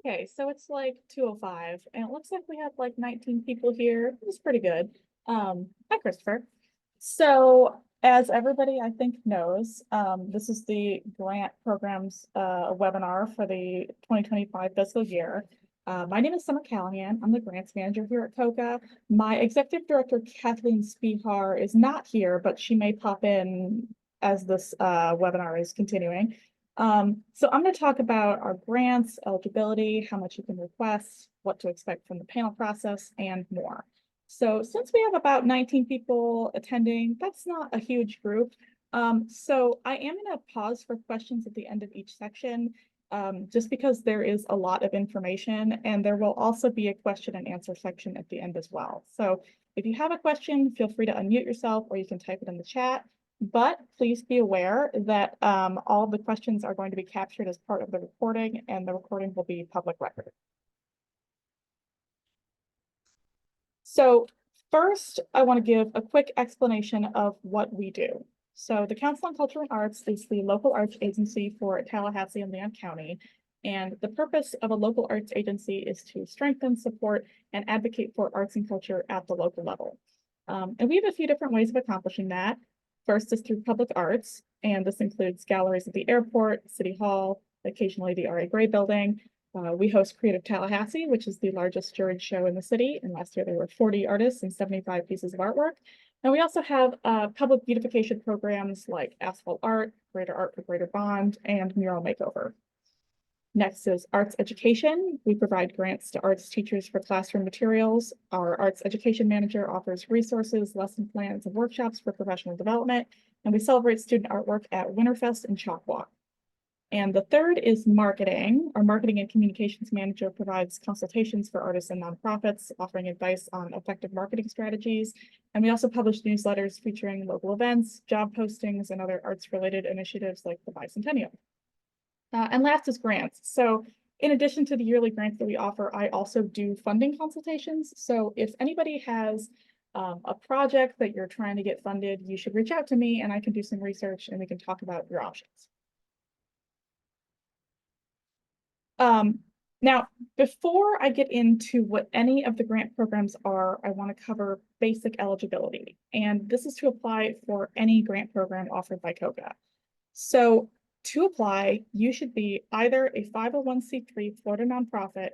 Okay, so it's like 2:05 and it looks like we have like 19 people here. It's pretty good. Hi Christopher. So as everybody I think knows, this is the grant programs webinar for the 2025 fiscal year. My name is Summer Callahan. I'm the grants manager here at COCA. My executive director, Kathleen Spihar, is not here, but she may pop in as this webinar is continuing. So I'm going to talk about our grants, eligibility, how much you can request, what to expect from the panel process, and more. So since we have about 19 people attending, that's not a huge group. So I am going to pause for questions at the end of each section, just because there is a lot of information, and there will also be a question and answer section at the end as well. So if you have a question, feel free to unmute yourself or you can type it in the chat. But please be aware that all the questions are going to be captured as part of the recording, and the recording will be public record. So first, I want to give a quick explanation of what we do. So the Council on Culture and Arts is the local arts agency for Tallahassee and Leon County. And the purpose of a local arts agency is to strengthen, support, and advocate for arts and culture at the local level. And we have a few different ways of accomplishing that. First is through public arts, and this includes galleries at the airport, City Hall, occasionally the R.A. Gray Building. We host Creative Tallahassee, which is the largest juried show in the city. And last year there were 40 artists and 75 pieces of artwork. And we also have public beautification programs like Asphalt Art, Greater Art for Greater Bond, and Mural Makeover. Next is arts education. We provide grants to arts teachers for classroom materials. Our arts education manager offers resources, lesson plans, and workshops for professional development. And we celebrate student artwork at Winterfest and Chalk Walk. And the third is marketing. Our marketing and communications manager provides consultations for artists and nonprofits, offering advice on effective marketing strategies. And we also publish newsletters featuring local events, job postings, and other arts-related initiatives like the Bicentennial. And last is grants. So in addition to the yearly grants that we offer, I also do funding consultations. So if anybody has a project that you're trying to get funded, you should reach out to me and I can do some research and we can talk about your options. Now, before I get into what any of the grant programs are, I want to cover basic eligibility. And this is to apply for any grant program offered by COCA. So to apply, you should be either a 501c3 Florida nonprofit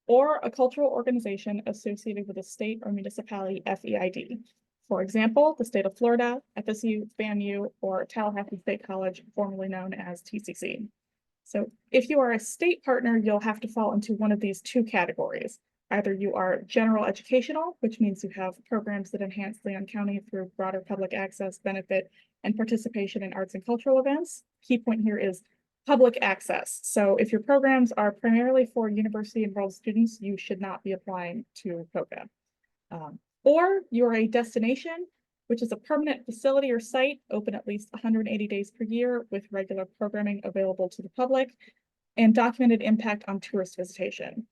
or a cultural organization associated with a state or municipality FEID. For example, the state of Florida, FSU, FAMU, or Tallahassee State College, formerly known as TCC. So if you are a state partner, you'll have to fall into one of these two categories. Either you are general educational, which means you have programs that enhance Leon County through broader public access, benefit, and participation in arts and cultural events. Key point here is public access. So if your programs are primarily for university enrolled students, you should not be applying to COCA. Or you're a destination, which is a permanent facility or site open at least 180 days per year with regular programming available to the public and documented impact on tourist visitation.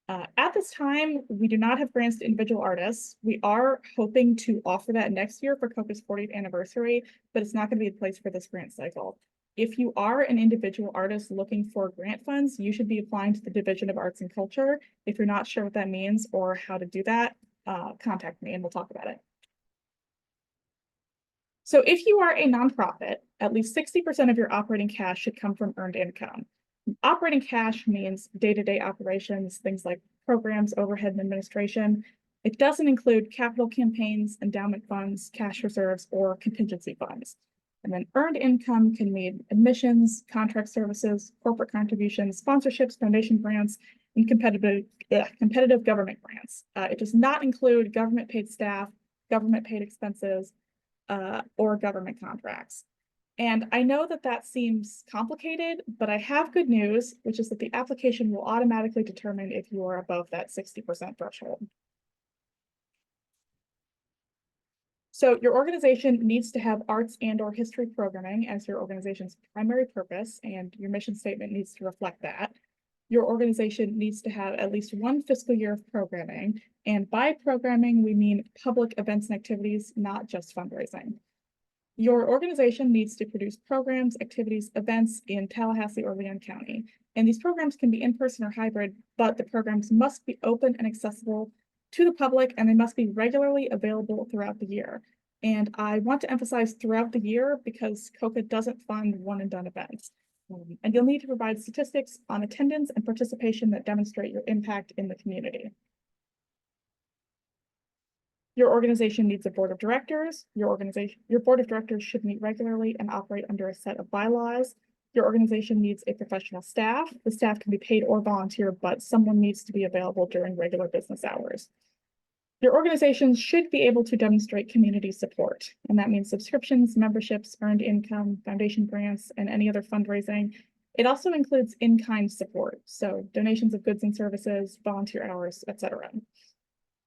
At this time, we do not have grants to individual artists. We are hoping to offer that next year for COCA's 40th anniversary, but it's not going to be in place for this grant cycle. If you are an individual artist looking for grant funds, you should be applying to the Division of Arts and Culture. If you're not sure what that means or how to do that, contact me and we'll talk about it. So if you are a nonprofit, at least 60% of your operating cash should come from earned income. Operating cash means day-to-day operations, things like programs, overhead, and administration. It doesn't include capital campaigns, endowment funds, cash reserves, or contingency funds. And then earned income can mean admissions, contract services, corporate contributions, sponsorships, donation grants, and competitive government grants. It does not include government-paid staff, government-paid expenses, or government contracts. And I know that that seems complicated, but I have good news, which is that the application will automatically determine if you are above that 60% threshold. So your organization needs to have arts and/or history programming as your organization's primary purpose, and your mission statement needs to reflect that. Your organization needs to have at least one fiscal year of programming, and by programming, we mean public events and activities, not just fundraising. Your organization needs to produce programs, activities, events in Tallahassee or Leon County. And these programs can be in-person or hybrid, but the programs must be open and accessible to the public, and they must be regularly available throughout the year. And I want to emphasize throughout the year because COCA doesn't fund one and done events. And you'll need to provide statistics on attendance and participation that demonstrate your impact in the community. Your organization needs a board of directors. Your board of directors should meet regularly and operate under a set of bylaws. Your organization needs a professional staff. The staff can be paid or volunteer, but someone needs to be available during regular business hours. Your organization should be able to demonstrate community support, and that means subscriptions, memberships, earned income, foundation grants, and any other fundraising. It also includes in-kind support, so donations of goods and services, volunteer hours, etc.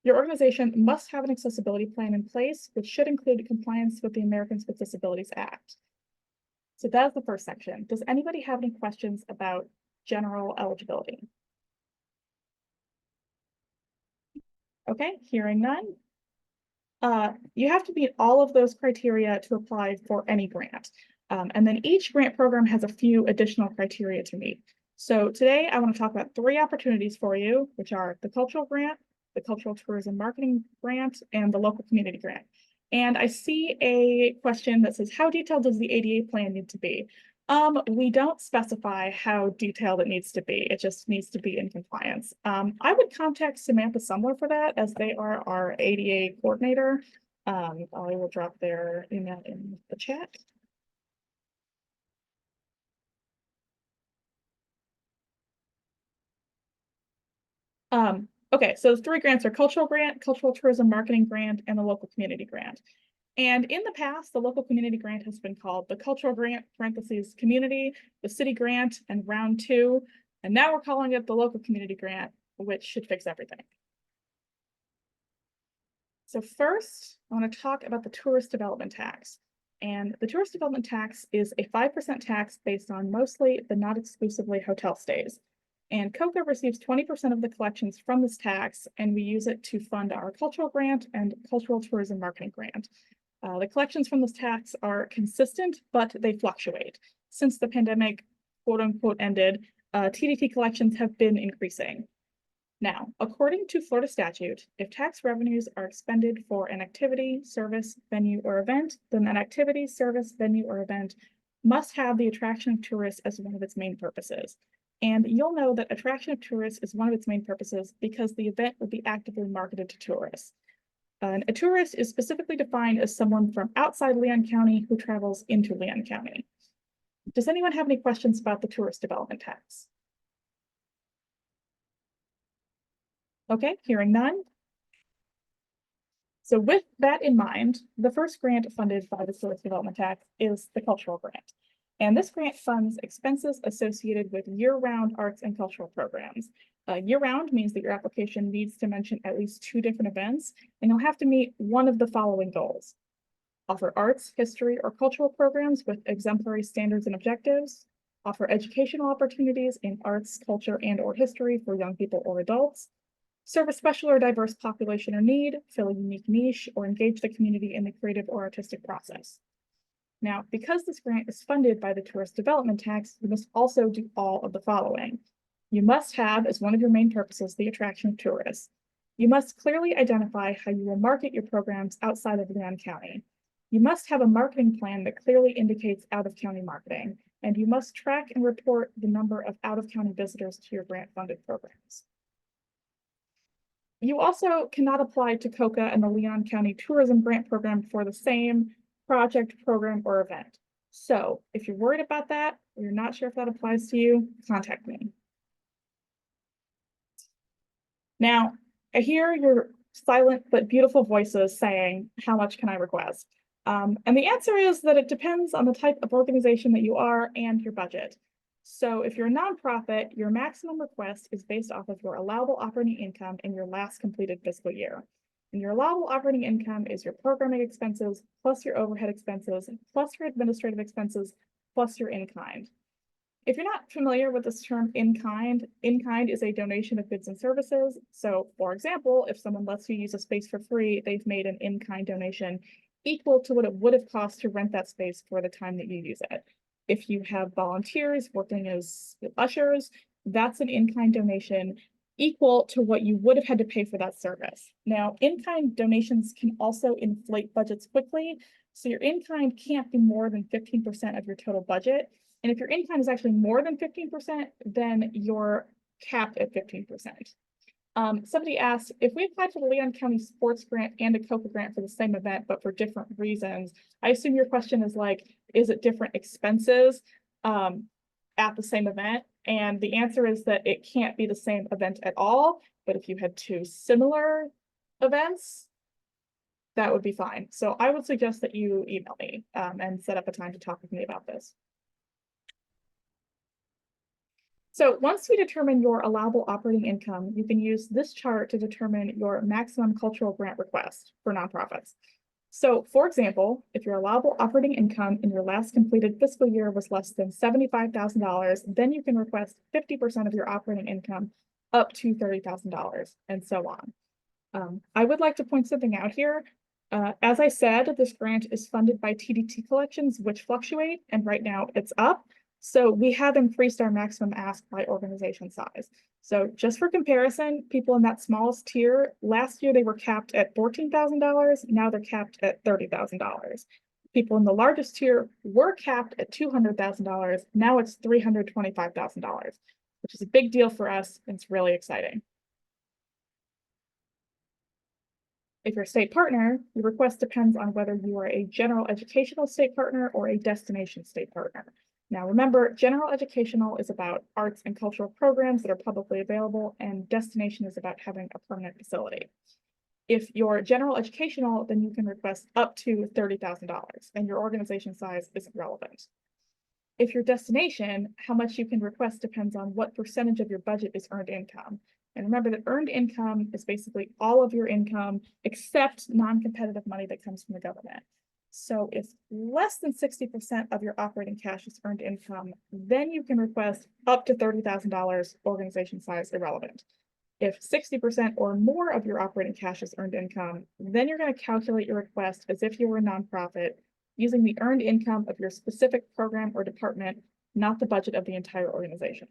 Your organization must have an accessibility plan in place, which should include compliance with the Americans with Disabilities Act. So that's the first section. Does anybody have any questions about general eligibility? Okay, hearing none. You have to meet all of those criteria to apply for any grant. And then each grant program has a few additional criteria to meet. So today I want to talk about 3 opportunities for you, which are the cultural grant, the Cultural Tourism Marketing Grant, and the Local Community Grant. And I see a question that says, how detailed does the ADA plan need to be? We don't specify how detailed it needs to be. It just needs to be in compliance. I would contact Samantha Sumler for that, as they are our ADA coordinator. I will drop their email in the chat. Okay, so the 3 grants are Cultural Grant, Cultural Tourism Marketing Grant, and the Local Community Grant. And in the past, the Local Community Grant has been called the Cultural Grant, parentheses, Community, the City Grant, and Round 2. And now we're calling it the Local Community Grant, which should fix everything. So first, I want to talk about the Tourist Development Tax. And the Tourist Development Tax is a 5% tax based on mostly, but not exclusively, hotel stays. And COCA receives 20% of the collections from this tax, and we use it to fund our cultural grant and cultural tourism marketing grant. The collections from this tax are consistent, but they fluctuate. Since the pandemic, quote unquote, ended, TDT collections have been increasing. Now, according to Florida statute, if tax revenues are expended for an activity, service, venue, or event, then that activity, service, venue, or event must have the attraction of tourists as one of its main purposes. And you'll know that attraction of tourists is one of its main purposes because the event will be actively marketed to tourists. A tourist is specifically defined as someone from outside Leon County who travels into Leon County. Does anyone have any questions about the tourist development tax? Okay, hearing none. So with that in mind, the first grant funded by the tourist development tax is the cultural grant. And this grant funds expenses associated with year-round arts and cultural programs. Year-round means that your application needs to mention at least 2 different events, and you'll have to meet one of the following goals. Offer arts, history, or cultural programs with exemplary standards and objectives. Offer educational opportunities in arts, culture, and/or history for young people or adults. Serve a special or diverse population or need, fill a unique niche, or engage the community in the creative or artistic process. Now, because this grant is funded by the Tourist Development Tax, you must also do all of the following. You must have, as one of your main purposes, the attraction of tourists. You must clearly identify how you will market your programs outside of Leon County. You must have a marketing plan that clearly indicates out-of-county marketing, and you must track and report the number of out-of-county visitors to your grant-funded programs. You also cannot apply to COCA and the Leon County Tourism Grant Program for the same project, program, or event. So if you're worried about that, or you're not sure if that applies to you, contact me. Now, I hear your silent but beautiful voices saying, how much can I request? And the answer is that it depends on the type of organization that you are and your budget. So if you're a nonprofit, your maximum request is based off of your allowable operating income in your last completed fiscal year. And your allowable operating income is your programming expenses, plus your overhead expenses, plus your administrative expenses, plus your in-kind. If you're not familiar with this term in-kind is a donation of goods and services. So for example, if someone lets you use a space for free, they've made an in-kind donation, equal to what it would have cost to rent that space for the time that you use it. If you have volunteers working as ushers, that's an in-kind donation equal to what you would have had to pay for that service. Now, in-kind donations can also inflate budgets quickly, so your in-kind can't be more than 15% of your total budget. And if your in-kind is actually more than 15%, then you're capped at 15%. Somebody asked, if we applied for the Leon County Sports Grant and a COCA grant for the same event, but for different reasons, I assume your question is like, is it different expenses at the same event? And the answer is that it can't be the same event at all, but if you had two similar events, that would be fine. So I would suggest that you email me and set up a time to talk with me about this. So once we determine your allowable operating income, you can use this chart to determine your maximum cultural grant request for nonprofits. So for example, if your allowable operating income in your last completed fiscal year was less than $75,000, then you can request 50% of your operating income up to $30,000 and so on. I would like to point something out here. As I said, this grant is funded by TDT collections, which fluctuate, and right now it's up. So we have increased our maximum ask by organization size. So just for comparison, people in that smallest tier, last year they were capped at $14,000. Now they're capped at $30,000. People in the largest tier were capped at $200,000. Now it's $325,000, which is a big deal for us. And it's really exciting. If you're a state partner, your request depends on whether you are a general educational state partner or a destination state partner. Now, remember, general educational is about arts and cultural programs that are publicly available, and destination is about having a permanent facility. If you're general educational, then you can request up to $30,000, and your organization size isn't relevant. If you're destination, how much you can request depends on what percentage of your budget is earned income. And remember that earned income is basically all of your income except non-competitive money that comes from the government. So if less than 60% of your operating cash is earned income, then you can request up to $30,000, organization size irrelevant. If 60% or more of your operating cash is earned income, then you're going to calculate your request as if you were a nonprofit using the earned income of your specific program or department, not the budget of the entire organization.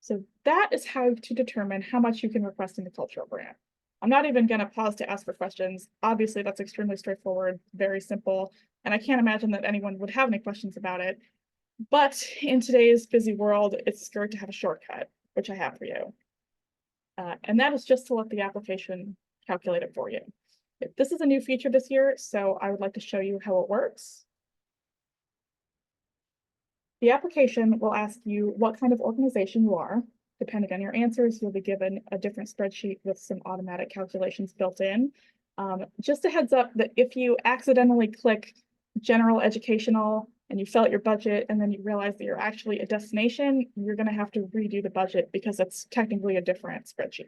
So that is how to determine how much you can request in the cultural grant. I'm not even going to pause to ask for questions. Obviously, that's extremely straightforward, very simple, and I can't imagine that anyone would have any questions about it. But in today's busy world, it's great to have a shortcut, which I have for you. And that is just to let the application calculate it for you. This is a new feature this year, so I would like to show you how it works. The application will ask you what kind of organization you are. Depending on your answers, you'll be given a different spreadsheet with some automatic calculations built in. Just a heads up that if you accidentally click general educational and you fill out your budget and then you realize that you're actually a destination, you're going to have to redo the budget because it's technically a different spreadsheet.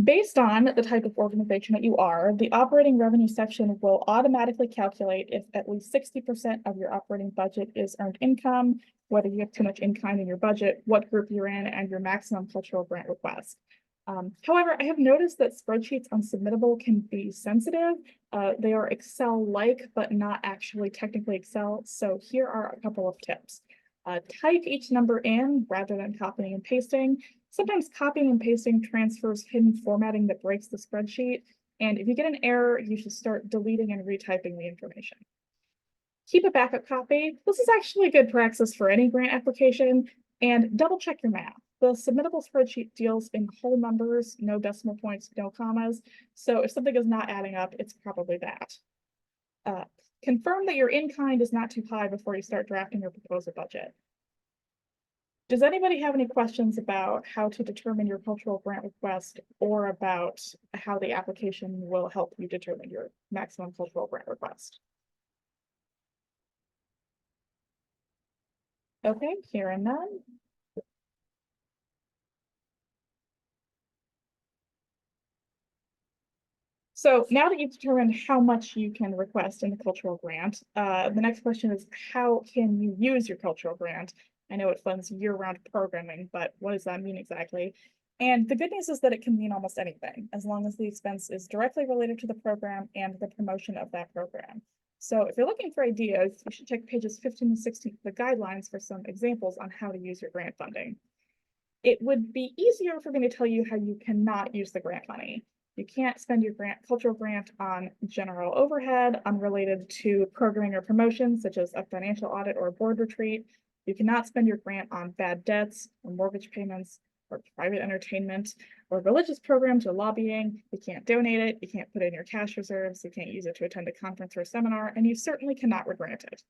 Based on the type of organization that you are, the operating revenue section will automatically calculate if at least 60% of your operating budget is earned income, whether you have too much in-kind in your budget, what group you're in, and your maximum cultural grant request. However, I have noticed that spreadsheets on Submittable can be sensitive. They are Excel-like, but not actually technically Excel. So here are a couple of tips. Type each number in rather than copying and pasting. Sometimes copying and pasting transfers hidden formatting that breaks the spreadsheet. And if you get an error, you should start deleting and retyping the information. Keep a backup copy. This is actually good practice for any grant application, and double check your math. The Submittable spreadsheet deals in whole numbers, no decimal points, no commas. So if something is not adding up, it's probably that. Confirm that your in-kind is not too high before you start drafting your proposal budget. Does anybody have any questions about how to determine your cultural grant request or about how the application will help you determine your maximum cultural grant request? Okay, hearing none. So now that you've determined how much you can request in the cultural grant, the next question is how can you use your cultural grant? I know it funds year-round programming, but what does that mean exactly? And the good news is that it can mean almost anything, as long as the expense is directly related to the program and the promotion of that program. So if you're looking for ideas, you should check pages 15 and 16 of the guidelines for some examples on how to use your grant funding. It would be easier for me to tell you how you cannot use the grant money. You can't spend your cultural grant on general overhead unrelated to programming or promotions, such as a financial audit or a board retreat. You cannot spend your grant on bad debts or mortgage payments or private entertainment or religious programs or lobbying. You can't donate it. You can't put it in your cash reserves. You can't use it to attend a conference or a seminar, and you certainly cannot regrant it.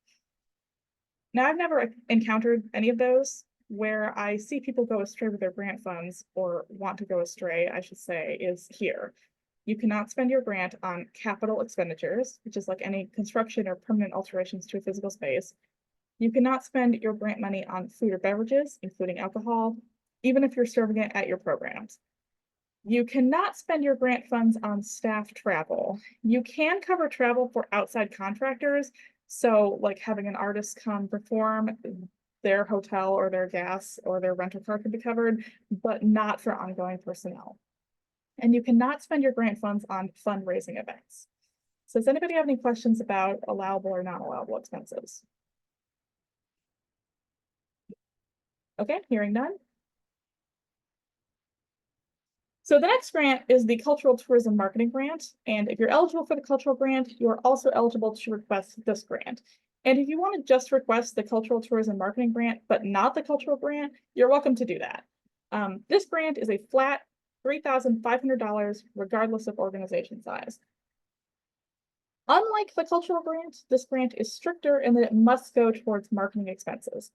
Now, I've never encountered any of those. Where I see people go astray with their grant funds, or want to go astray, I should say, is here. You cannot spend your grant on capital expenditures, which is like any construction or permanent alterations to a physical space. You cannot spend your grant money on food or beverages, including alcohol, even if you're serving it at your programs. You cannot spend your grant funds on staff travel. You can cover travel for outside contractors, so like having an artist come perform, their hotel or their gas or their rental car could be covered, but not for ongoing personnel. And you cannot spend your grant funds on fundraising events. So does anybody have any questions about allowable or non-allowable expenses? Okay, hearing none. So the next grant is the Cultural Tourism Marketing Grant. And if you're eligible for the cultural grant, you are also eligible to request this grant. And if you want to just request the Cultural Tourism Marketing Grant, but not the cultural grant, you're welcome to do that. This grant is a flat $3,500 regardless of organization size. Unlike the cultural grant, this grant is stricter in that it must go towards marketing expenses.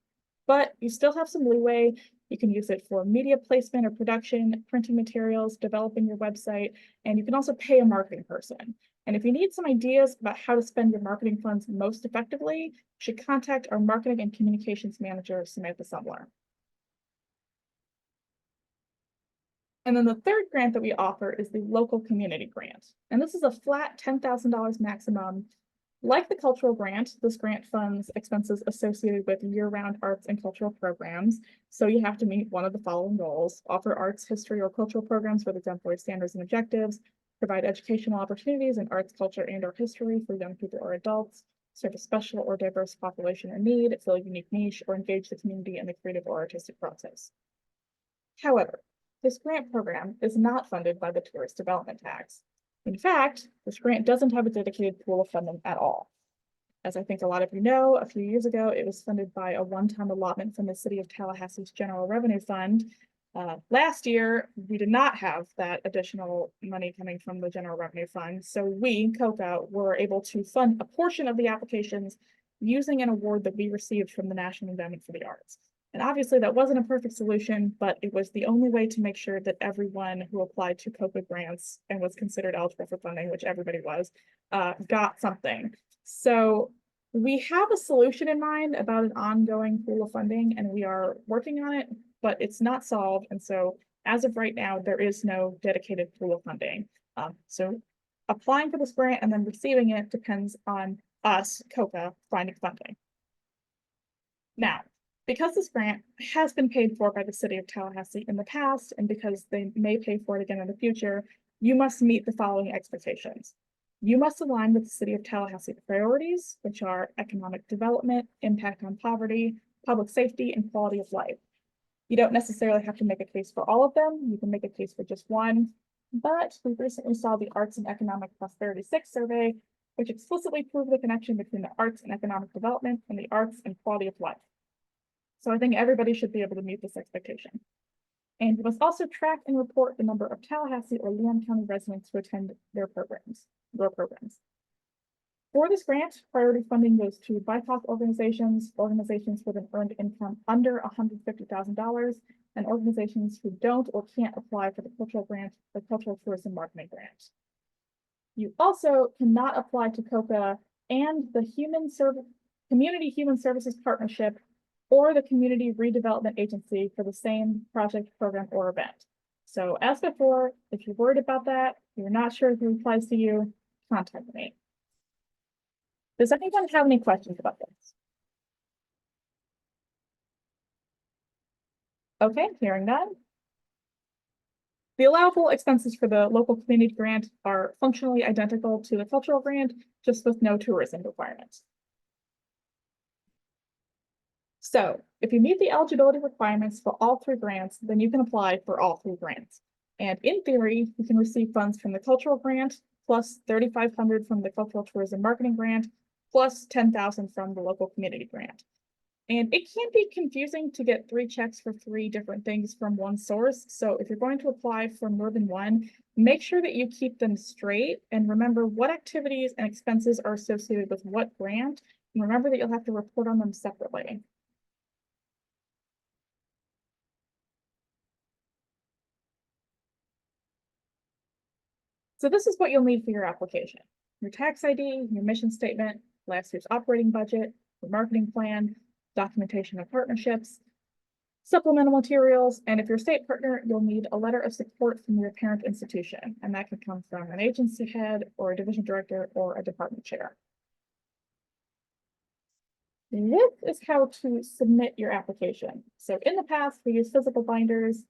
But you still have some leeway. You can use it for media placement or production, printing materials, developing your website, and you can also pay a marketing person. And if you need some ideas about how to spend your marketing funds most effectively, you should contact our marketing and communications manager, Samantha Sumler. And then the third grant that we offer is the local community grant. And this is a flat $10,000 maximum. Like the cultural grant, this grant funds expenses associated with year-round arts and cultural programs. So you have to meet one of the following goals: offer arts, history, or cultural programs with exemplary standards and objectives, provide educational opportunities in arts, culture, and/or history for young people or adults, serve a special or diverse population in need, fill a unique niche, or engage the community in the creative or artistic process. However, this grant program is not funded by the tourist development tax. In fact, this grant doesn't have a dedicated pool of funding at all. As I think a lot of you know, a few years ago, it was funded by a one-time allotment from the City of Tallahassee's General Revenue Fund. Last year, we did not have that additional money coming from the General Revenue Fund, so we, COCA, were able to fund a portion of the applications using an award that we received from the National Endowment for the Arts. And obviously that wasn't a perfect solution, but it was the only way to make sure that everyone who applied to COCA grants and was considered eligible for funding, which everybody was, got something. So we have a solution in mind about an ongoing pool of funding, and we are working on it, but it's not solved. And so as of right now, there is no dedicated pool of funding. So applying for this grant and then receiving it depends on us, COCA, finding funding. Now, because this grant has been paid for by the City of Tallahassee in the past, and because they may pay for it again in the future, you must meet the following expectations. You must align with the City of Tallahassee priorities, which are economic development, impact on poverty, public safety, and quality of life. You don't necessarily have to make a case for all of them. You can make a case for just one, but we recently saw the Arts and Economic Prosperity 6 survey, which explicitly proved the connection between the arts and economic development and the arts and quality of life. So I think everybody should be able to meet this expectation. And you must also track and report the number of Tallahassee or Leon County residents who attend your programs. For this grant, priority funding goes to BIPOC organizations, organizations with an earned income under $150,000, and organizations who don't or can't apply for the cultural grant, the Cultural Tourism Marketing Grant. You also cannot apply to COCA and the Community Human Services Partnership or the Community Redevelopment Agency for the same project, program, or event. So as before, if you're worried about that, you're not sure if it applies to you, contact me. Does anyone have any questions about this? Okay, hearing none. The allowable expenses for the local community grant are functionally identical to the cultural grant, just with no tourism requirements. So if you meet the eligibility requirements for all three grants, then you can apply for all three grants. And in theory, you can receive funds from the cultural grant, plus $3,500 from the cultural tourism marketing grant, plus $10,000 from the local community grant. And it can be confusing to get three checks for three different things from one source. So if you're going to apply for more than one, make sure that you keep them straight and remember what activities and expenses are associated with what grant. And remember that you'll have to report on them separately. So this is what you'll need for your application: your tax ID, your mission statement, last year's operating budget, your marketing plan, documentation of partnerships, supplemental materials, and if you're a state partner, you'll need a letter of support from your parent institution, and that can come from an agency head or a division director or a department chair. This is how to submit your application. So in the past, we used physical binders.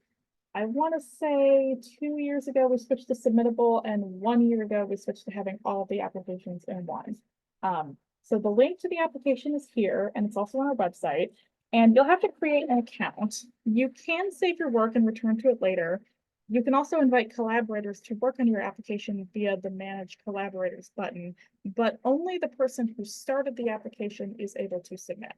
I want to say 2 years ago, we switched to submittable, and 1 year ago, we switched to having all of the applications in one. So the link to the application is here, and it's also on our website, and you'll have to create an account. You can save your work and return to it later. You can also invite collaborators to work on your application via the Manage Collaborators button, but only the person who started the application is able to submit.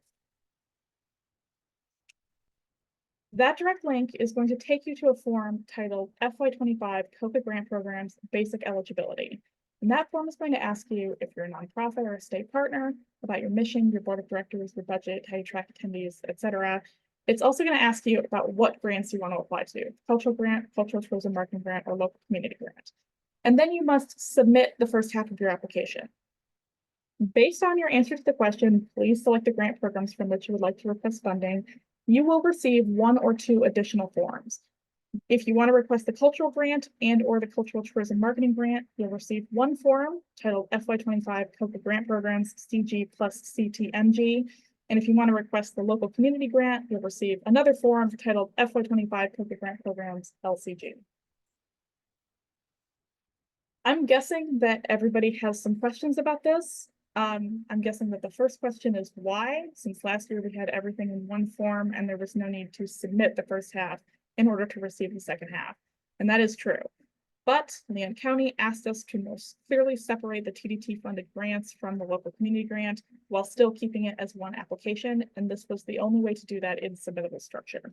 That direct link is going to take you to a form titled FY25 COCA Grant Programs Basic Eligibility. And that form is going to ask you if you're a nonprofit or a state partner, about your mission, your board of directors, your budget, how you track attendees, etc. It's also going to ask you about what grants you want to apply to: cultural grant, cultural tourism marketing grant, or local community grant. And then you must submit the first half of your application. Based on your answer to the question, please select the grant programs from which you would like to request funding. You will receive 1 or 2 additional forms. If you want to request the cultural grant and or the cultural tourism marketing grant, you'll receive one form titled FY25 COCA Grant Programs CG plus CTMG. And if you want to request the local community grant, you'll receive another form titled FY25 COCA Grant Programs LCG. I'm guessing that everybody has some questions about this. I'm guessing that the first question is why, since last year we had everything in one form and there was no need to submit the first half in order to receive the second half. And that is true. But Leon County asked us to most clearly separate the TDT funded grants from the local community grant while still keeping it as one application. And this was the only way to do that in submittable structure.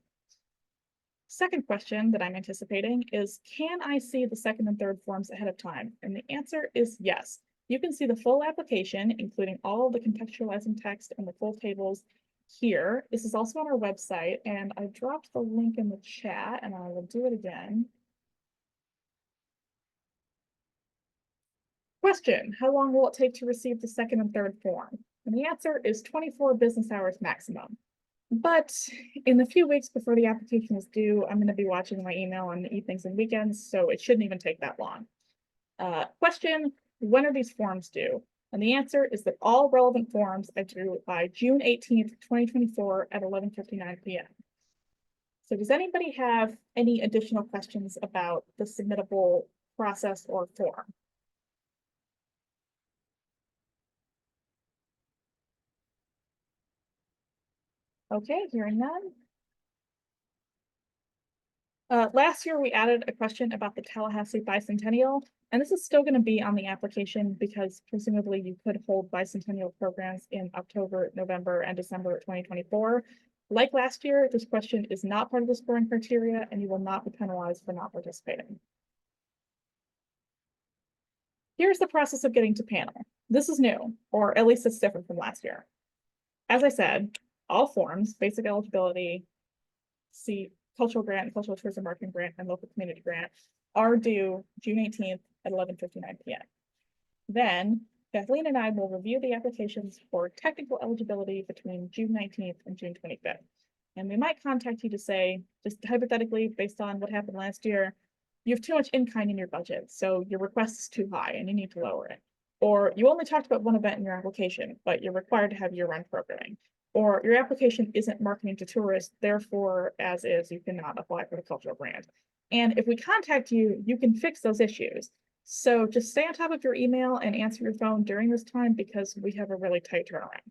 Second question that I'm anticipating is, can I see the second and third forms ahead of time? And the answer is yes. You can see the full application, including all of the contextualizing text and the full tables here. This is also on our website, and I dropped the link in the chat, and I will do it again. Question: how long will it take to receive the second and third form? And the answer is 24 business hours maximum. But in the few weeks before the application is due, I'm going to be watching my email on the evenings and weekends, so it shouldn't even take that long. Question: when are these forms due? And the answer is that all relevant forms are due by June 18th, 2024 at 11:59 p.m. So does anybody have any additional questions about the submittable process or form? Okay, hearing none. Last year, we added a question about the Tallahassee Bicentennial, and this is still going to be on the application because presumably you could hold bicentennial programs in October, November, and December 2024. Like last year, this question is not part of the scoring criteria, and you will not be penalized for not participating. Here's the process of getting to panel. This is new, or at least it's different from last year. As I said, all forms, basic eligibility, cultural grant, cultural tourism marketing grant, and local community grant are due June 18th at 11:59 p.m. Then Kathleen and I will review the applications for technical eligibility between June 19th and June 25th. And we might contact you to say, just hypothetically, based on what happened last year, you have too much in-kind in your budget, so your request is too high and you need to lower it. Or you only talked about one event in your application, but you're required to have year-round programming. Or your application isn't marketing to tourists, therefore, as is, you cannot apply for the cultural grant. And if we contact you, you can fix those issues. So just stay on top of your email and answer your phone during this time because we have a really tight turnaround.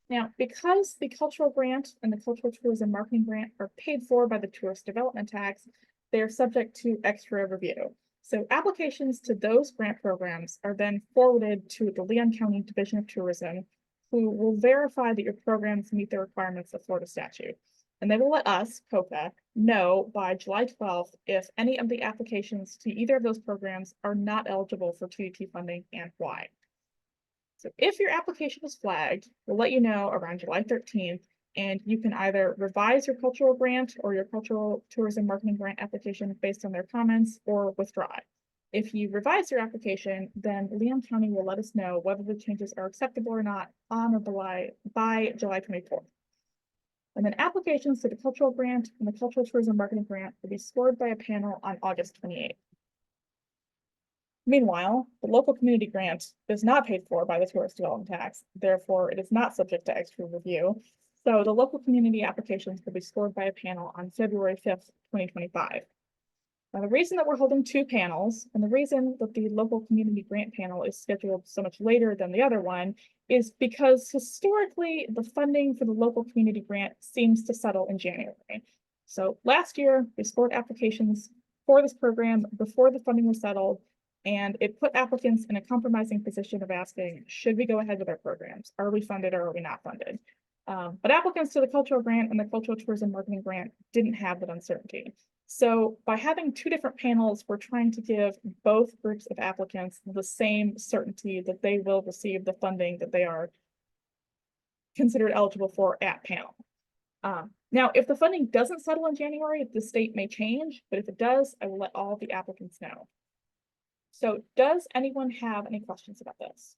Now, because the cultural grant and the cultural tourism marketing grant are paid for by the tourist development tax, they are subject to extra review. So applications to those grant programs are then forwarded to the Leon County Division of Tourism, who will verify that your programs meet the requirements of Florida statute. And they will let us, COCA, know by July 12th if any of the applications to either of those programs are not eligible for TDT funding and why. So if your application is flagged, we'll let you know around July 13th, and you can either revise your cultural grant or your cultural tourism marketing grant application based on their comments or withdraw it. If you revise your application, then Leon County will let us know whether the changes are acceptable or not on or by July 24th. And then applications to the cultural grant and the cultural tourism marketing grant will be scored by a panel on August 28th. Meanwhile, the local community grant is not paid for by the tourist development tax. Therefore, it is not subject to extra review. So the local community applications will be scored by a panel on February 5th, 2025. Now, the reason that we're holding two panels and the reason that the local community grant panel is scheduled so much later than the other one is because historically the funding for the local community grant seems to settle in January. So last year, we scored applications for this program before the funding was settled, and it put applicants in a compromising position of asking, should we go ahead with our programs? Are we funded or are we not funded? But applicants to the cultural grant and the cultural tourism marketing grant didn't have that uncertainty. So by having two different panels, we're trying to give both groups of applicants the same certainty that they will receive the funding that they are considered eligible for at panel. Now, if the funding doesn't settle in January, the state may change, but if it does, I will let all the applicants know. So does anyone have any questions about this?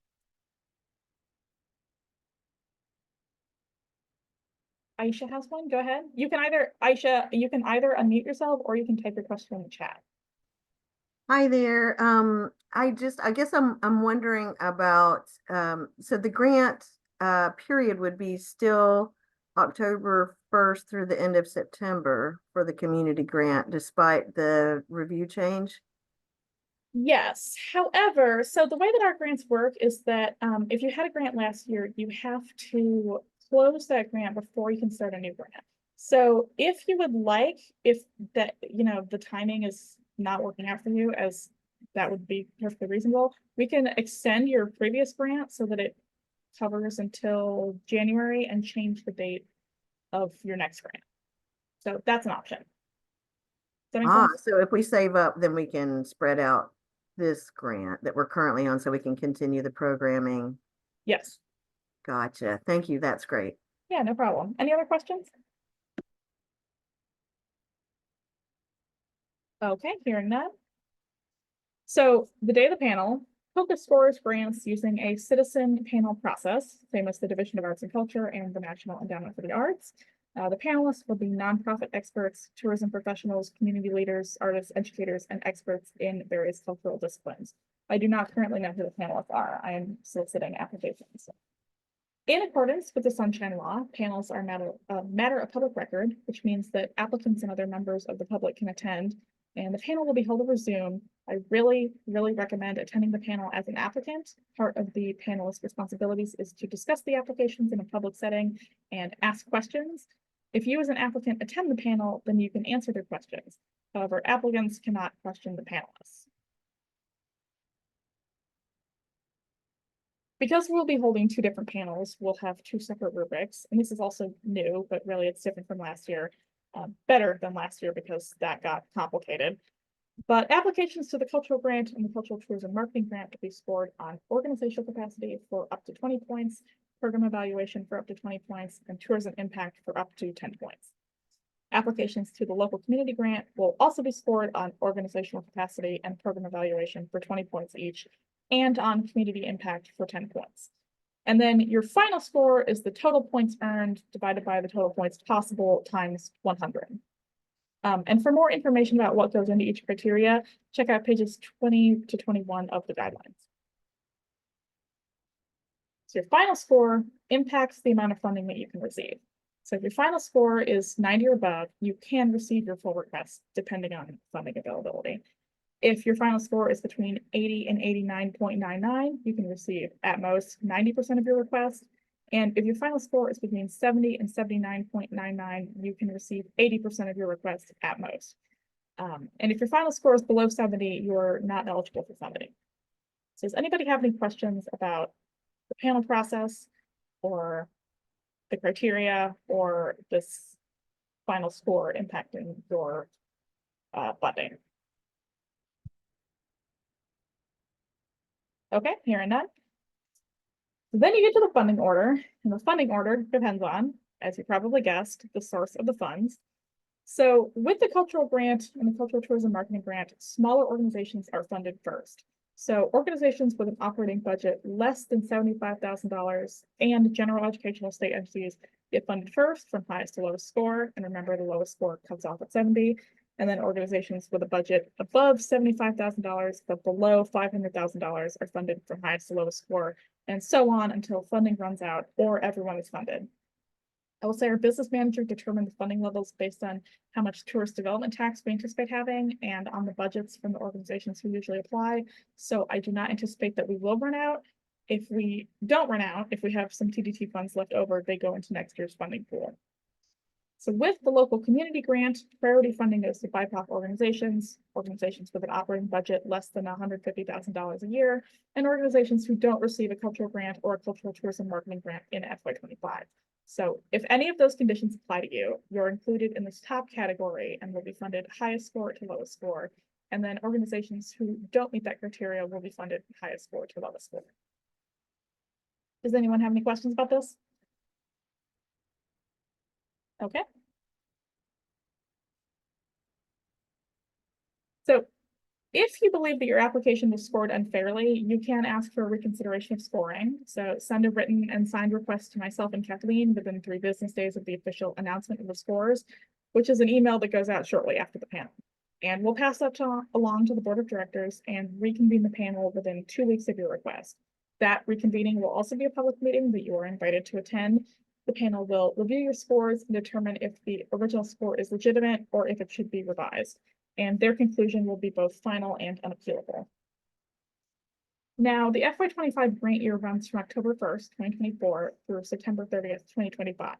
Aisha has one. Go ahead. You can either, Aisha, you can either unmute yourself or you can type your question in the chat. Hi there. I guess I'm wondering about so the grant period would be still October 1st through the end of September for the community grant, despite the review change. Yes. However, so the way that our grants work is that if you had a grant last year, you have to close that grant before you can start a new grant. So if you would like, if that, the timing is not working out for you, as that would be perfectly reasonable, we can extend your previous grant so that it covers until January and change the date of your next grant. So that's an option. Does that make sense? So if we save up, then we can spread out this grant that we're currently on so we can continue the programming. Yes. Gotcha. Thank you. That's great. Yeah, no problem. Any other questions? Okay, hearing that. So the day of the panel, COCA scores grants using a citizen panel process, same as the Division of Arts and Culture and the National Endowment for the Arts. The panelists will be nonprofit experts, tourism professionals, community leaders, artists, educators, and experts in various cultural disciplines. I do not currently know who the panelists are. I am soliciting applications. In accordance with the Sunshine Law, panels are a matter of public record, which means that applicants and other members of the public can attend, and the panel will be held over Zoom. I really, really recommend attending the panel as an applicant. Part of the panelist responsibilities is to discuss the applications in a public setting and ask questions. If you as an applicant attend the panel, then you can answer their questions. However, applicants cannot question the panelists. Because we'll be holding two different panels, we'll have two separate rubrics, and this is also new, but really it's different from last year. Better than last year because that got complicated. But applications to the cultural grant and the cultural tourism marketing grant will be scored on organizational capacity for up to 20 points, program evaluation for up to 20 points, and tourism impact for up to 10 points. Applications to the local community grant will also be scored on organizational capacity and program evaluation for 20 points each, and on community impact for 10 points. And then your final score is the total points earned divided by the total points possible times 100. And for more information about what goes into each criteria, check out pages 20 to 21 of the guidelines. So your final score impacts the amount of funding that you can receive. So if your final score is 90 or above, you can receive your full request depending on funding availability. If your final score is between 80 and 89.99, you can receive at most 90% of your request. And if your final score is between 70 and 79.99, you can receive 80% of your request at most. And if your final score is below 70, you're not eligible for funding. So does anybody have any questions about the panel process or the criteria or this final score impacting your funding? Okay, hearing none. Then you get to the funding order, and the funding order depends on, as you probably guessed, the source of the funds. So with the cultural grant and the cultural tourism marketing grant, smaller organizations are funded first. So organizations with an operating budget less than $75,000 and general educational state entities get funded first from highest to lowest score. And remember, the lowest score comes off at 70. And then organizations with a budget above $75,000 but below $500,000 are funded from highest to lowest score, and so on until funding runs out or everyone is funded. I will say our business manager determined the funding levels based on how much tourist development tax we anticipate having and on the budgets from the organizations who usually apply. So I do not anticipate that we will run out. If we don't run out, if we have some TDT funds left over, they go into next year's funding pool. So with the local community grant, priority funding goes to BIPOC organizations with an operating budget less than $150,000 a year, and organizations who don't receive a cultural grant or a cultural tourism marketing grant in FY25. So if any of those conditions apply to you, you're included in this top category and will be funded highest score to lowest score. And then organizations who don't meet that criteria will be funded highest score to lowest score. Does anyone have any questions about this? Okay. So if you believe that your application was scored unfairly, you can ask for a reconsideration of scoring. So send a written and signed request to myself and Kathleen within 3 business days of the official announcement of the scores, which is an email that goes out shortly after the panel. And we'll pass that along to the board of directors and reconvene the panel within 2 weeks of your request. That reconvening will also be a public meeting that you are invited to attend. The panel will review your scores and determine if the original score is legitimate or if it should be revised. And their conclusion will be both final and unappealable. Now, the FY25 grant year runs from October 1st, 2024 through September 30th, 2025.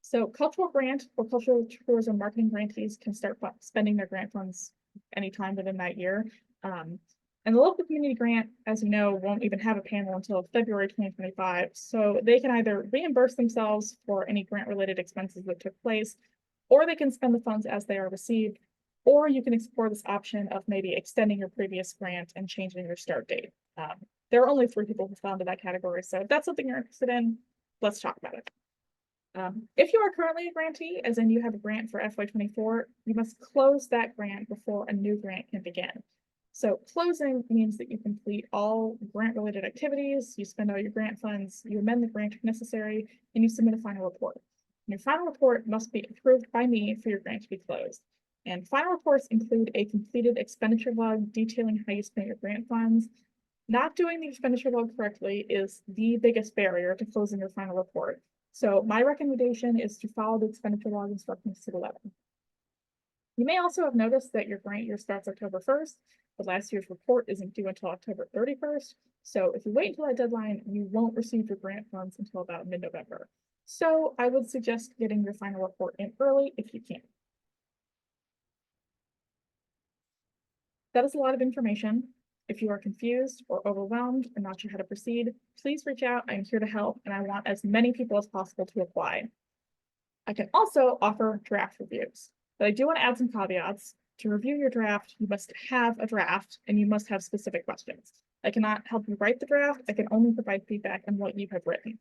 So cultural grant or cultural tourism marketing grantees can start spending their grant funds anytime within that year. And the local community grant, as you know, won't even have a panel until February 2025. So they can either reimburse themselves for any grant-related expenses that took place, or they can spend the funds as they are received, or you can explore this option of maybe extending your previous grant and changing your start date. There are only 3 people who fell into that category. So if that's something you're interested in, let's talk about it. If you are currently a grantee, as in you have a grant for FY24, you must close that grant before a new grant can begin. So closing means that you complete all grant-related activities, you spend all your grant funds, you amend the grant if necessary, and you submit a final report. And your final report must be approved by me for your grant to be closed. And final reports include a completed expenditure log detailing how you spent your grant funds. Not doing the expenditure log correctly is the biggest barrier to closing your final report. So my recommendation is to follow the expenditure log instructions to the letter. You may also have noticed that your grant year starts October 1st, but last year's report isn't due until October 31st. So if you wait until that deadline, you won't receive your grant funds until about mid-November. So I would suggest getting your final report in early if you can. That is a lot of information. If you are confused or overwhelmed or not sure how to proceed, please reach out. I'm here to help, and I want as many people as possible to apply. I can also offer draft reviews, but I do want to add some caveats. To review your draft, you must have a draft and you must have specific questions. I cannot help you write the draft. I can only provide feedback on what you have written.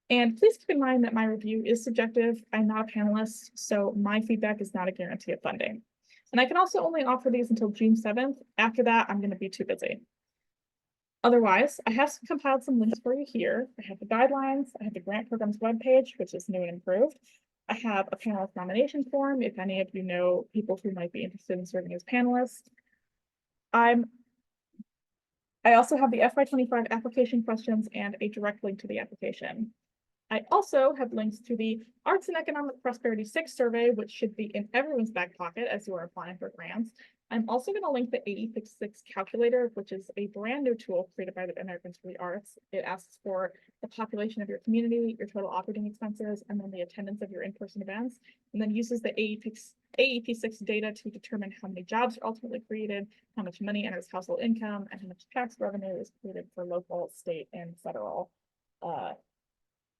And please keep in mind that my review is subjective. I'm not a panelist, so my feedback is not a guarantee of funding. And I can also only offer these until June 7th. After that, I'm going to be too busy. Otherwise, I have compiled some links for you here. I have the guidelines, I have the grant program's webpage, which is new and improved. I have a panelist nomination form if any of you know people who might be interested in serving as panelists. I also have the FY25 application questions and a direct link to the application. I also have links to the Arts and Economic Prosperity 6 survey, which should be in everyone's back pocket as you are applying for grants. I'm also going to link the AE6 calculator, which is a brand new tool created by the Americans for the Arts. It asks for the population of your community, your total operating expenses, and then the attendance of your in-person events, and then uses the AEP6 data to determine how many jobs are ultimately created, how much money enters household income, and how much tax revenue is created for local, state, and federal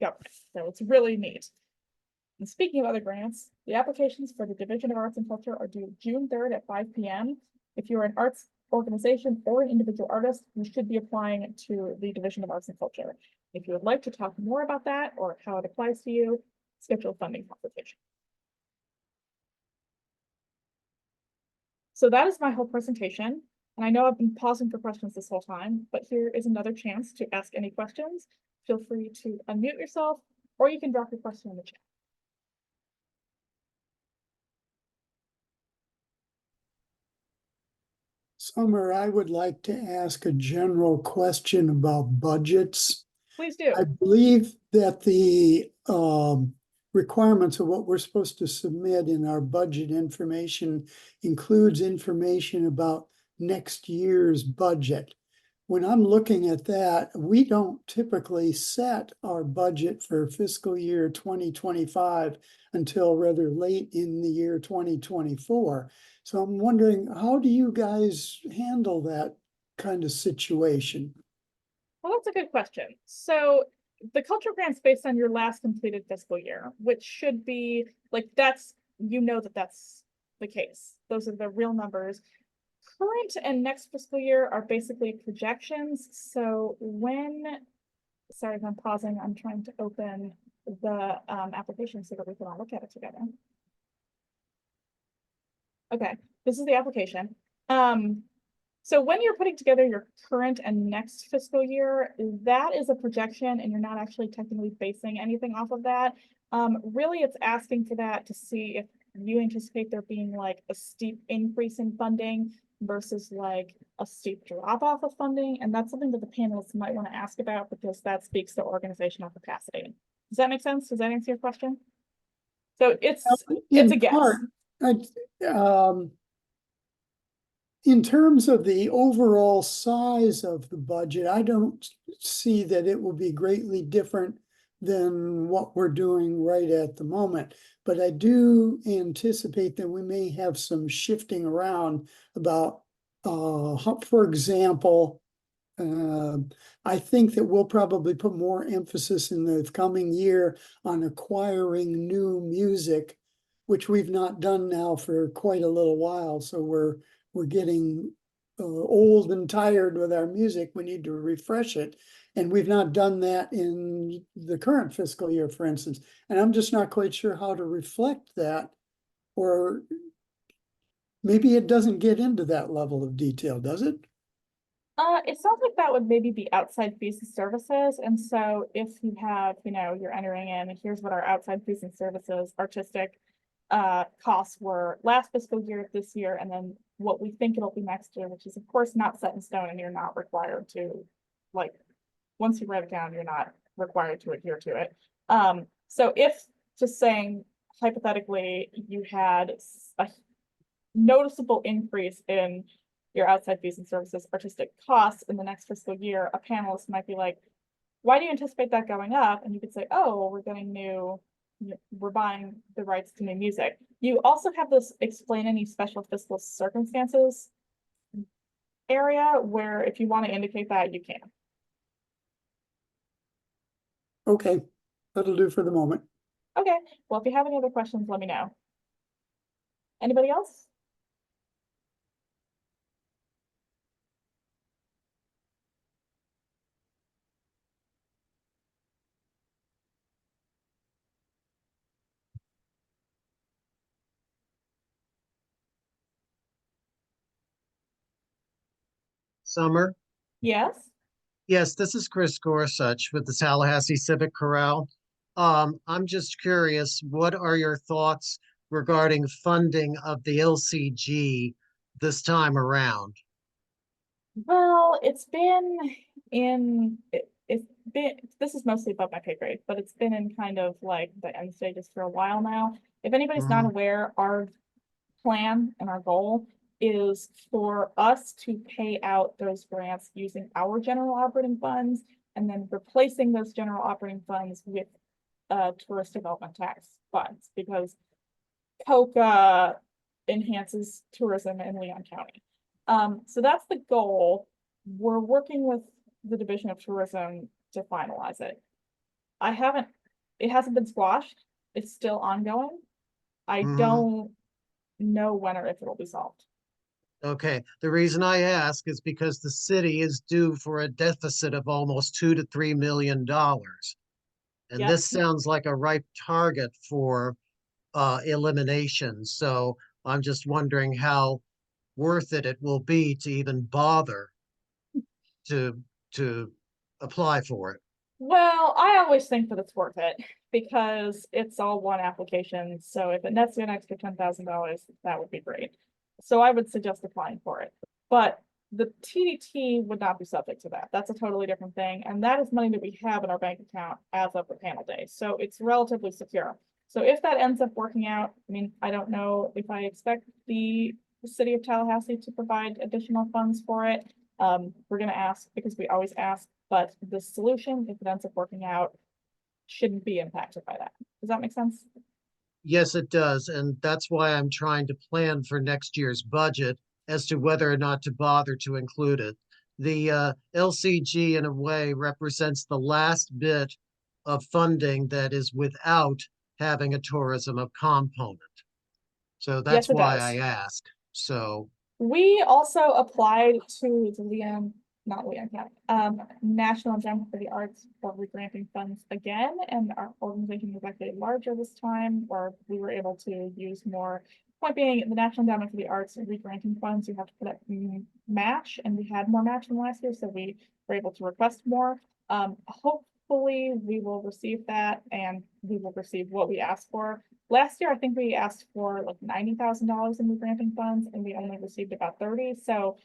government. So it's really neat. And speaking of other grants, the applications for the Division of Arts and Culture are due June 3rd at 5 p.m. If you're an arts organization or an individual artist, you should be applying to the Division of Arts and Culture. If you would like to talk more about that or how it applies to you, schedule a funding consultation. So that is my whole presentation. And I know I've been pausing for questions this whole time, but here is another chance to ask any questions. Feel free to unmute yourself, or you can drop your question in the chat. Summer, I would like to ask a general question about budgets. Please do. I believe that the requirements of what we're supposed to submit in our budget information includes information about next year's budget. When I'm looking at that, we don't typically set our budget for fiscal year 2025 until rather late in the year 2024. So I'm wondering, how do you guys handle that kind of situation? Well, that's a good question. So the culture grant's based on your last completed fiscal year, which should be like, that's, you know, that's the case. Those are the real numbers. Current and next fiscal year are basically projections. So sorry if I'm pausing, I'm trying to open the application so that we can all look at it together. Okay, this is the application. So when you're putting together your current and next fiscal year, that is a projection and you're not actually technically basing anything off of that. Really, it's asking for that to see if you anticipate there being like a steep increase in funding versus like a steep drop off of funding. And that's something that the panelists might want to ask about because that speaks to organizational capacity. Does that make sense? Does that answer your question? So it's a guess. Part, in terms of the overall size of the budget, I don't see that it will be greatly different than what we're doing right at the moment. But I do anticipate that we may have some shifting around about, for example, I think that we'll probably put more emphasis in the coming year on acquiring new music, which we've not done now for quite a little while. So we're getting old and tired with our music. We need to refresh it. And we've not done that in the current fiscal year, for instance. And I'm just not quite sure how to reflect that, or maybe it doesn't get into that level of detail, does it? It sounds like that would maybe be outside fees and services. And so if you have, you're entering in, and here's what our outside fees and services artistic costs were last fiscal year, this year, and then what we think it'll be next year, which is of course not set in stone, and you're not required to, like, once you write it down, you're not required to adhere to it. So if, just saying hypothetically, you had a noticeable increase in your outside fees and services artistic costs in the next fiscal year, a panelist might be like, why do you anticipate that going up? And you could say, oh, well, we're getting we're buying the rights to new music. You also have this explain any special fiscal circumstances area where if you want to indicate that, you can. Okay, that'll do for the moment. Okay, well, if you have any other questions, let me know. Anybody else? Summer? Yes. Yes, this is Chris Gorsuch with the Tallahassee Civic Corral. I'm just curious, what are your thoughts regarding funding of the LCG this time around? Well, it's been in it's been, this is mostly above my pay grade, but it's been in kind of like the end stages for a while now. If anybody's not Mhm. aware, our plan and our goal is for us to pay out those grants using our general operating funds and then replacing those general operating funds with tourist development tax funds, because COCA enhances tourism in Leon County. So that's the goal. We're working with the Division of Tourism to finalize it. It hasn't been squashed. It's still ongoing. I Mhm. don't know when or if it'll be solved. Okay, the reason I ask is because the city is due for a deficit of almost $2 to $3 million. And Yep. this sounds like a ripe target for elimination. So I'm just wondering how worth it will be to even bother to to apply for it. Well, I always think that it's worth it because it's all one application. So if it nets you an extra $10,000, that would be great. So I would suggest applying for it. But the TDT would not be subject to that. That's a totally different thing. And that is money that we have in our bank account as of the panel day. So it's relatively secure. So if that ends up working out, I mean, I don't know if I expect the city of Tallahassee to provide additional funds for it. We're gonna ask because we always ask, but the solution, if it ends up working out, shouldn't be impacted by that. Does that make sense? Yes, it does. And that's why I'm trying to plan for next year's budget as to whether or not to bother to include it. The LCG, in a way, represents the last bit of funding that is without having a tourism component. So Yes, that's it why I does. asked. So, We also applied to the Leon, not Leon County, National Endowment for the Arts for regranting funds again, and our organization was actually larger this time, where we were able to use more. Point being, the National Endowment for the Arts regranting funds, you have to put up match, and we had more match than last year, so we were able to request more. Hopefully, we will receive that, and we will receive what we asked for. Last year, I think we asked for like $90,000 in regranting funds and we only received about 30. So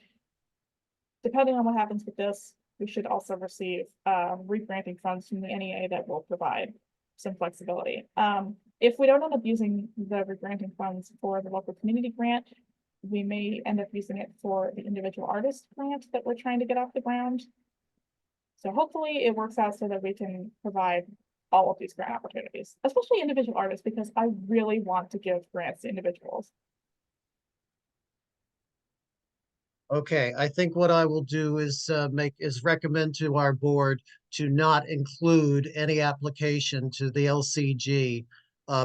depending on what happens with this, we should also receive regranting funds from the NEA that will provide some flexibility. If we don't end up using the regranting funds for the local community grant, we may end up using it for the individual artist grant that we're trying to get off the ground. So hopefully it works out so that we can provide all of these grant opportunities, especially individual artists, because I really want to give grants to individuals. okay, I think what I will do is recommend to our board to not include any application to the LCG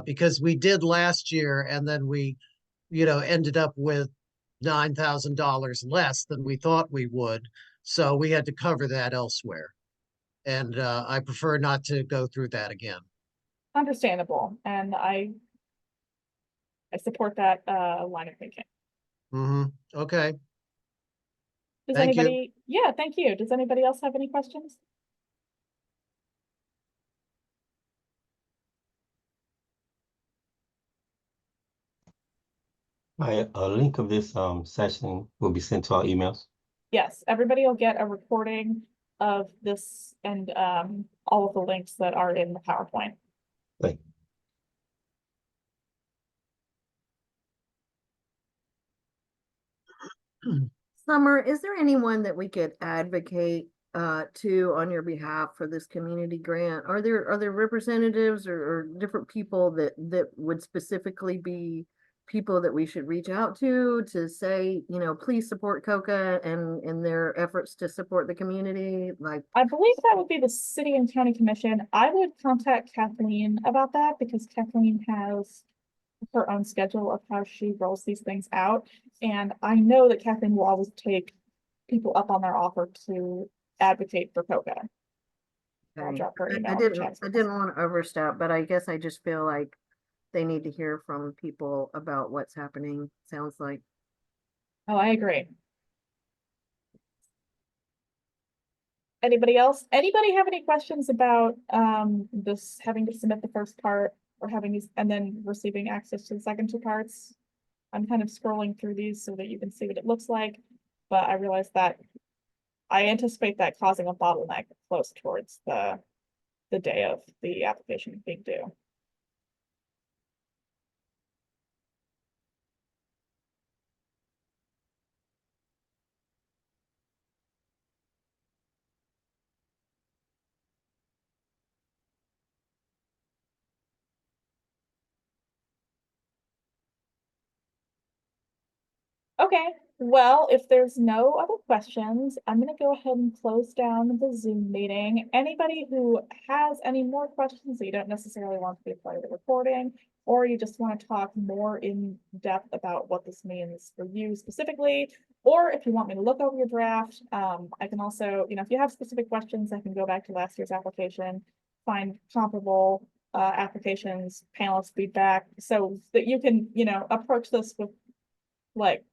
because we did last year and then we, ended up with $9,000 less than we thought we would. So we had to cover that elsewhere. And I prefer not to go through that again. Understandable, and I support that line of thinking. Okay, Does thank you. anybody, yeah, thank you. Does anybody else have any questions? A link of this session will be sent to our emails. Yes, everybody will get a recording of this and all of the links that are in the PowerPoint. Thank Summer, is there anyone that we could advocate to on your behalf for this community grant? Are there representatives or different people that would specifically be people that we should reach out to say, please support COCA and in their efforts to support the community? Like, I believe that would be the City and County Commission. I would contact Kathleen about that because Kathleen has her own schedule of how she rolls these things out. And I know that Kathleen will always take people up on their offer to advocate for COCA. I'll okay, drop her I email in the didn't chat. I didn't want to overstep, but I guess I just feel like they need to hear from people about what's happening. Sounds like. Oh, I agree. Anybody else? Anybody have any questions about this having to submit the first part or having these and then receiving access to the second two parts? I'm kind of scrolling through these so that you can see what it looks like, but I realize that I anticipate that causing a bottleneck close towards the day of the application being due. Okay, well, if there's no other questions, I'm gonna go ahead and close down the Zoom meeting. Anybody who has any more questions that you don't necessarily want to be a part of the recording, or you just want to talk more in depth about what this means for you specifically, or if you want me to look over your draft, I can also, if you have specific questions, I can go back to last year's application, find comparable applications, panelist feedback, so that you can, approach this with like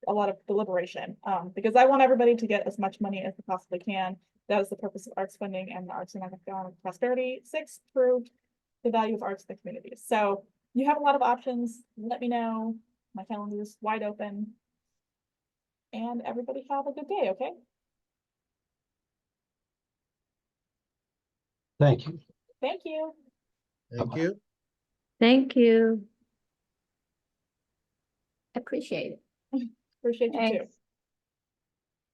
a lot of deliberation, because I want everybody to get as much money as they possibly can. That is the purpose of arts funding and the Arts and Economic Prosperity. 6, proved the value of arts in the community. So you have a lot of options. Let me know. My calendar is wide open. And everybody have a good day, okay? Thank you. Thank you. Thank Bye-bye. you. Thank you. Appreciate it. Appreciate you too. Thanks.